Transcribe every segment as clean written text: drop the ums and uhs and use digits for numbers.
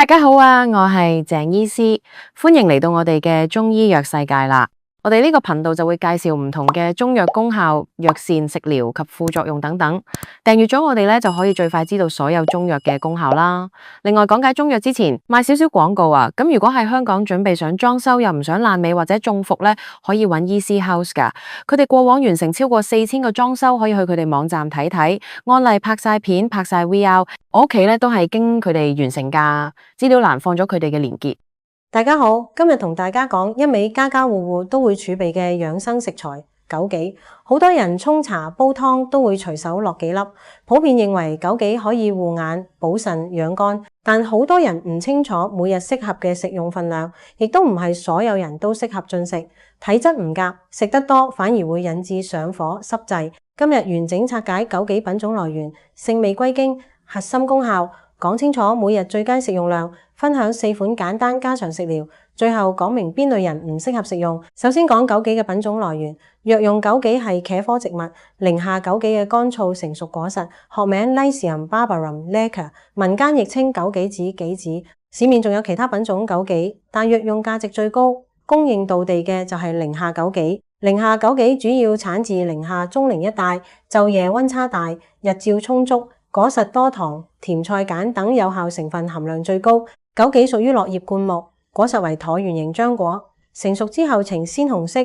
大家好啊，我係鄭醫師，歡迎嚟到我哋嘅中醫藥世界啦。我哋呢個頻道就會介紹唔同嘅中藥功效、藥膳、食療及副作用等等。訂閱咗我哋咧，就可以最快知道所有中藥嘅功效啦。另外講解中藥之前，賣少少廣告啊。咁如果喺香港準備想裝修又唔想爛尾或者中伏咧，可以揾 Easy House 噶。佢哋過往完成超過4000個裝修，可以去佢哋網站睇睇，案例拍晒片、拍晒 VR。我屋企咧都係經佢哋完成噶，資料欄放咗佢哋嘅連結。大家好，今日同大家講一味家家戶戶都會儲備嘅養生食材枸杞。好多人沖茶煲湯都會隨手落幾粒，普遍認為枸杞可以護眼、補腎、養肝，但好多人唔清楚每日適合嘅食用分量，亦都唔係所有人都適合進食，體質唔夾，食得多反而會引致上火、濕滯。今日完整拆解枸杞品種來源、性味歸經、核心功效，講清楚每日最佳食用量，分享4款簡單家常食療，最後講明邊類人唔適合食用。首先講枸杞嘅品種來源，藥用枸杞係茄科植物，寧夏枸杞嘅乾燥成熟果實，學名 Lycium barbarum Laker， 民間亦稱枸杞子、杞子。市面仲有其他品種枸杞，但藥用價值最高、公認道地嘅就係寧夏枸杞。寧夏枸杞主要產自寧夏中寧一帶，晝夜溫差大，日照充足，果實多糖、甜菜鹼等有效成分含量最高。枸杞屬於落葉灌木，果實為橢圓形漿果，成熟之後呈鮮紅色。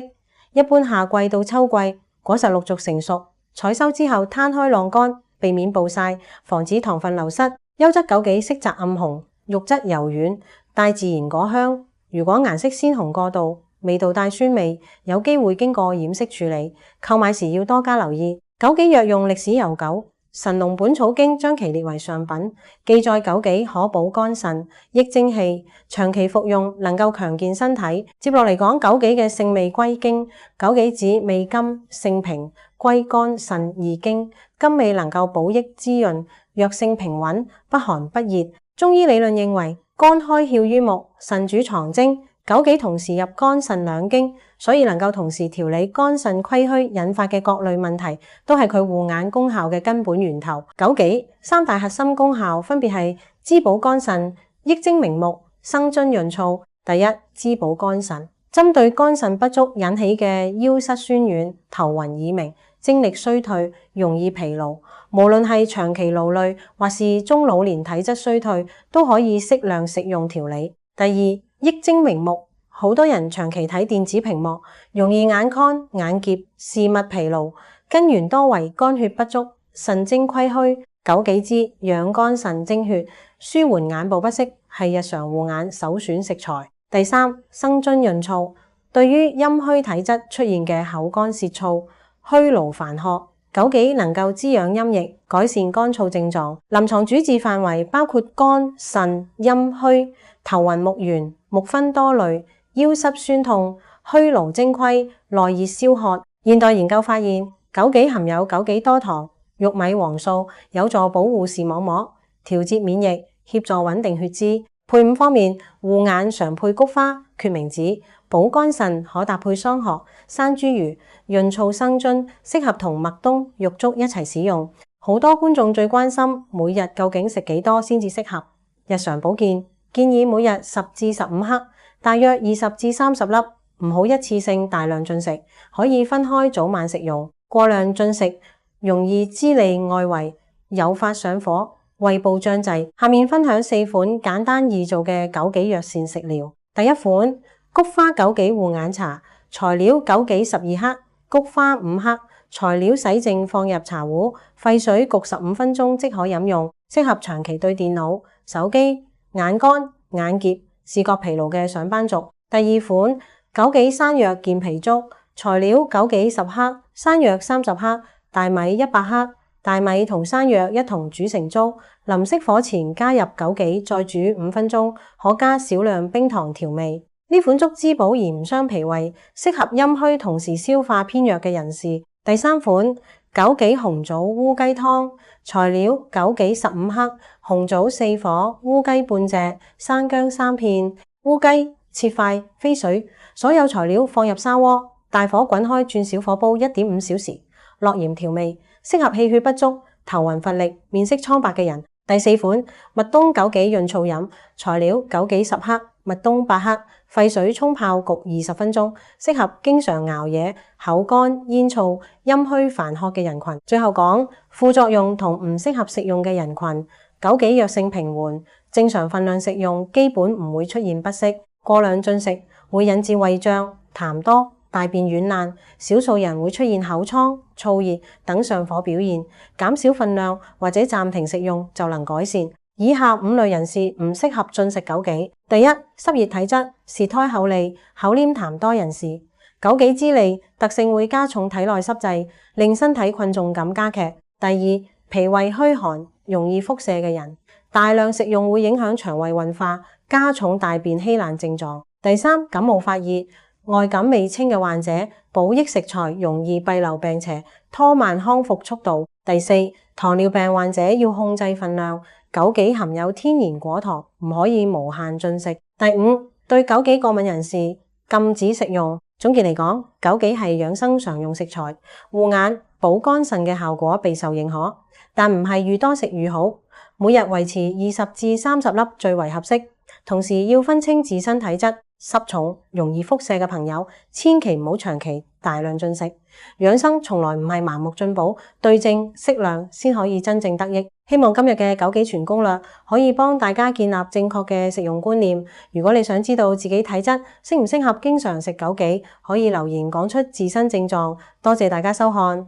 一般夏季到秋季，果實陸續成熟，採收之後攤開晾乾，避免暴曬，防止糖分流失。優質枸杞色澤暗紅，肉質柔軟，帶自然果香。如果顏色鮮紅過度，味道帶酸味，有機會經過染色處理，購買時要多加留意。枸杞藥用歷史悠久。《神農本草經》將其列為上品，記載枸杞可補肝腎、益精氣，長期服用能夠強健身體。接落嚟講枸杞嘅性味歸經，枸杞子味甘，性平，歸肝腎二經，甘味能夠補益滋潤，藥性平穩，不寒不熱。中醫理論認為，肝開竅於目，腎主藏精。枸杞同時入肝腎兩經，所以能夠同時調理肝腎虧虛引發嘅各類問題，都係佢護眼功效嘅根本源頭。枸杞三大核心功效分別係滋補肝腎、益精明目、生津潤燥。第一，滋補肝腎，針對肝腎不足引起嘅腰膝酸軟、頭暈耳鳴、精力衰退、容易疲勞，無論係長期勞累或是中老年體質衰退，都可以適量食用調理。第二，益精明目，好多人長期睇電子屏幕，容易眼乾、眼澀、視物疲勞，根源多為肝血不足、腎精虧虛。枸杞汁養肝腎精血，舒緩眼部不適，係日常護眼首選食材。第三，生津潤燥，對於陰虛體質出現嘅口乾舌燥、虛勞煩渴，枸杞能夠滋養陰液，改善乾燥症狀。臨床主治範圍包括肝、腎、陰虛、頭暈目眩、目昏多慮、腰膝酸痛、虛勞精虧、內熱消渴。現代研究發現，枸杞含有枸杞多糖、玉米黃素，有助保護視網膜、調節免疫、協助穩定血脂。配伍方面，護眼常配菊花、決明子；補肝腎可搭配桑殼、山茱萸，潤燥生津，適合同麥冬、玉竹一齊使用。好多觀眾最關心每日究竟食幾多先至適合？日常保健建議每日10至15克，大約20至30粒，唔好一次性大量進食，可以分開早晚食用。過量進食容易滋膩外圍，誘發上火、胃部脹滯。下面分享4款簡單易做嘅枸杞藥膳食療。第一款，菊花枸杞護眼茶，材料枸杞12克，菊花5克，材料洗淨放入茶壺，沸水焗15分鐘即可飲用，適合長期對電腦、手機、眼乾、眼澀、視覺疲勞嘅上班族。第二款，枸杞山藥健脾粥，材料枸杞10克，山藥30克，大米100克，大米同山藥一同煮成粥，臨熄火前加入枸杞，再煮5分鐘，可加少量冰糖調味。呢款粥滋補而唔傷脾胃，適合陰虛同時消化偏弱嘅人士。第三款，枸杞紅棗烏雞湯，材料枸杞15克，紅棗4顆，烏雞半隻，生薑3片，烏雞切塊飛水，所有材料放入砂鍋，大火滾開轉小火煲1.5小時，落鹽調味，適合氣血不足、頭暈乏力、面色蒼白嘅人。第4款麥冬枸杞潤燥飲，材料枸杞10克，麥冬8克，沸水沖泡焗20分鐘，適合經常熬夜、口乾、煙燥、陰虛煩渴嘅人群。最後講副作用同唔適合食用嘅人群，枸杞藥性平緩，正常份量食用基本唔會出現不適，過量進食會引致胃脹、痰多、大便軟爛，少數人會出現口瘡、燥熱等上火表現，減少份量或者暫停食用就能改善。以下5類人士唔適合進食枸杞。第一，濕熱體質、舌苔厚膩、口黏痰多人士。枸杞之利特性會加重體內濕滯，令身體困重感加劇。第二，脾胃虛寒、容易腹瀉嘅人，大量食用會影響腸胃運化，加重大便稀爛症狀。第三，感冒發熱、外感未清嘅患者，補益食材容易閉流病邪，拖慢康復速度。第四，糖尿病患者要控制份量，枸杞含有天然果糖，唔可以無限進食。第五，對枸杞過敏人士禁止食用。總結嚟講，枸杞係養生常用食材，護眼、補肝腎嘅效果備受認可，但唔係愈多食愈好。每日維持20至30粒最為合適。同時要分清自身體質，濕重、容易腹瀉嘅朋友，千祈唔好長期大量進食。養生從來唔係盲目進補，對症適量先可以真正得益。希望今日嘅枸杞全攻略可以幫大家建立正確嘅食用觀念。如果你想知道自己體質適唔適合經常食枸杞，可以留言講出自身症狀。多謝大家收看。